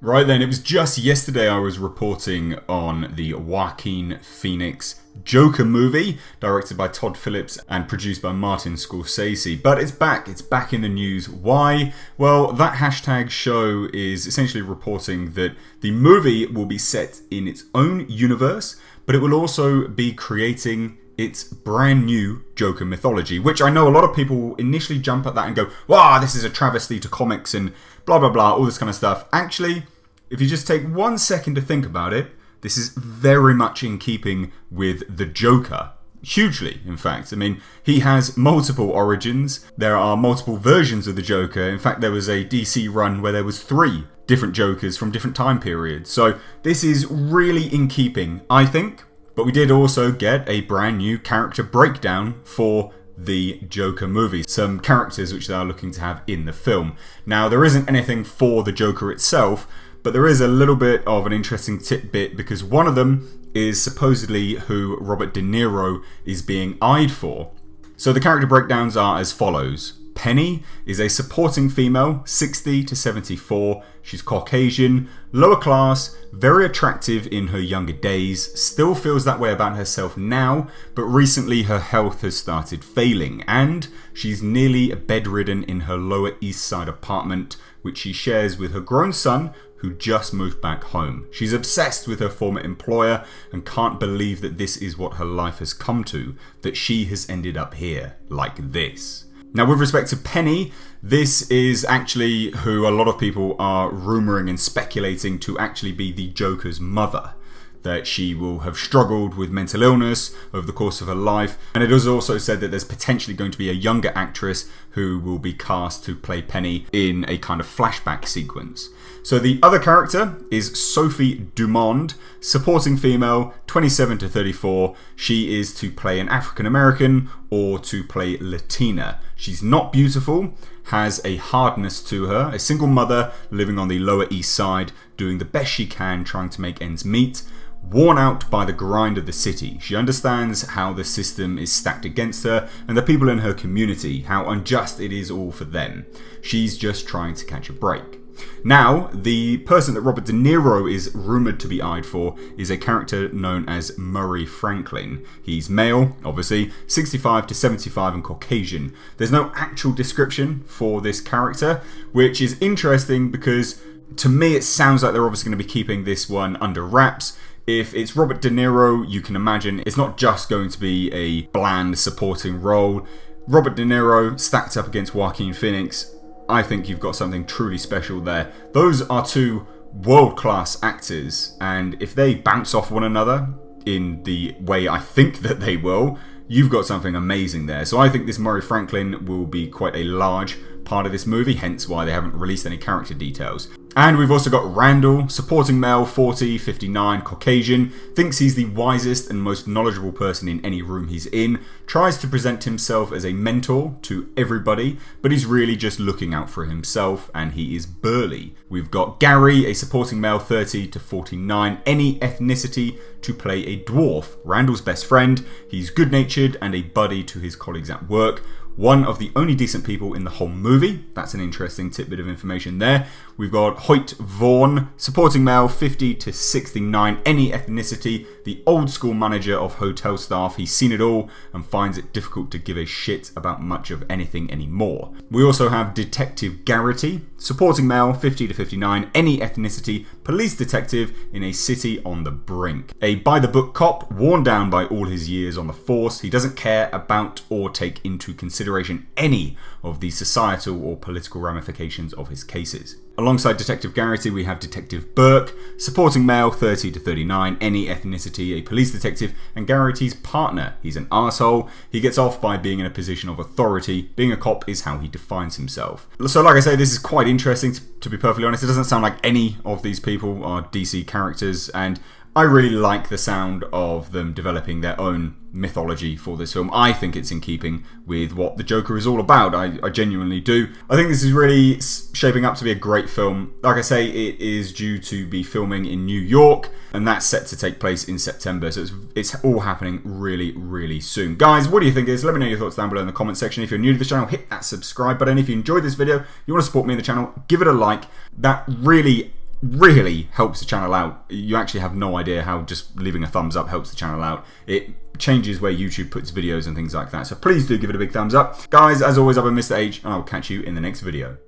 Right then, it was just yesterday I was reporting on the Joaquin Phoenix Joker movie, directed by Tod Phillips and produced by Martin Scorsese. But it's back in the news. Why? Well, that hashtag show is essentially reporting that the movie will be set in its own universe, but it will also be creating its brand new Joker mythology, which I know a lot of people initially jump at that and go, wow, this is a travesty to comics and blah, blah, blah, all this kind of stuff. Actually, if you just take 1 second to think about it, this is very much in keeping with the Joker. Hugely, in fact. I mean, he has multiple origins. There are multiple versions of the Joker. In fact, there was a DC run where there was 3 different Jokers from different time periods. So this is really in keeping, I think. But we did also get a brand new character breakdown for the Joker movie. Some characters which they are looking to have in the film. Now, there isn't anything for the Joker itself, but there is a little bit of an interesting tidbit because one of them is supposedly who Robert De Niro is being eyed for. So the character breakdowns are as follows. Penny is a supporting female, 60 to 74. She's Caucasian, lower class, very attractive in her younger days, still feels that way about herself now, but recently her health has started failing, and she's nearly bedridden in her Lower East Side apartment, which she shares with her grown son, who just moved back home. She's obsessed with her former employer and can't believe that this is what her life has come to, that she has ended up here, like this. Now, with respect to Penny, this is actually who a lot of people are rumouring and speculating to actually be the Joker's mother. That she will have struggled with mental illness over the course of her life. And it is also said that there's potentially going to be a younger actress who will be cast to play Penny in a kind of flashback sequence. So the other character is Sophie Du Monde, supporting female, 27 to 34. She is to play an African American or to play Latina. She's not beautiful, has a hardness to her, a single mother living on the Lower East Side, doing the best she can, trying to make ends meet. Worn out by the grind of the city, she understands how the system is stacked against her and the people in her community, how unjust it is all for them. She's just trying to catch a break. Now, the person that Robert De Niro is rumoured to be eyed for is a character known as Murray Franklin. He's male, obviously, 65 to 75 and Caucasian. There's no actual description for this character, which is interesting because to me it sounds like they're obviously going to be keeping this one under wraps. If it's Robert De Niro, you can imagine it's not just going to be a bland supporting role. Robert De Niro stacked up against Joaquin Phoenix, I think you've got something truly special there. Those are 2 world-class actors, and if they bounce off one another in the way I think that they will, you've got something amazing there. So I think this Murray Franklin will be quite a large part of this movie, hence why they haven't released any character details. And we've also got Randall, supporting male, 40, 59, Caucasian, thinks he's the wisest and most knowledgeable person in any room he's in, tries to present himself as a mentor to everybody, but he's really just looking out for himself, and he is burly. We've got Gary, a supporting male, 30 to 49, any ethnicity, to play a dwarf, Randall's best friend. He's good-natured and a buddy to his colleagues at work. One of the only decent people in the whole movie. That's an interesting tidbit of information there. We've got Hoyt Vaughn, supporting male, 50 to 69, any ethnicity, the old school manager of hotel staff. He's seen it all and finds it difficult to give a shit about much of anything anymore. We also have Detective Garrity, supporting male, 50 to 59, any ethnicity, police detective in a city on the brink. A by-the-book cop, worn down by all his years on the force. He doesn't care about or take into consideration any of the societal or political ramifications of his cases. Alongside Detective Garrity, we have Detective Burke, supporting male, 30 to 39, any ethnicity, a police detective, and Garrity's partner. He's an arsehole. He gets off by being in a position of authority. Being a cop is how he defines himself. So like I say, this is quite interesting, to be perfectly honest. It doesn't sound like any of these people are DC characters, and I really like the sound of them developing their own mythology for this film. I think it's in keeping with what the Joker is all about. I genuinely do. I think this is really shaping up to be a great film. Like I say, it is due to be filming in New York, and that's set to take place in September. So it's all happening really, really soon. Guys, what do you think of this? Let me know your thoughts down below in the comment section. If you're new to this channel, hit that subscribe button. If you enjoyed this video, you want to support me in the channel, give it a like. That really really helps the channel out. You actually have no idea how just leaving a thumbs up helps the channel out. It changes where YouTube puts videos and things like that. So please do give it a big thumbs up. Guys, as always, I've been Mr. H, and I'll catch you in the next video.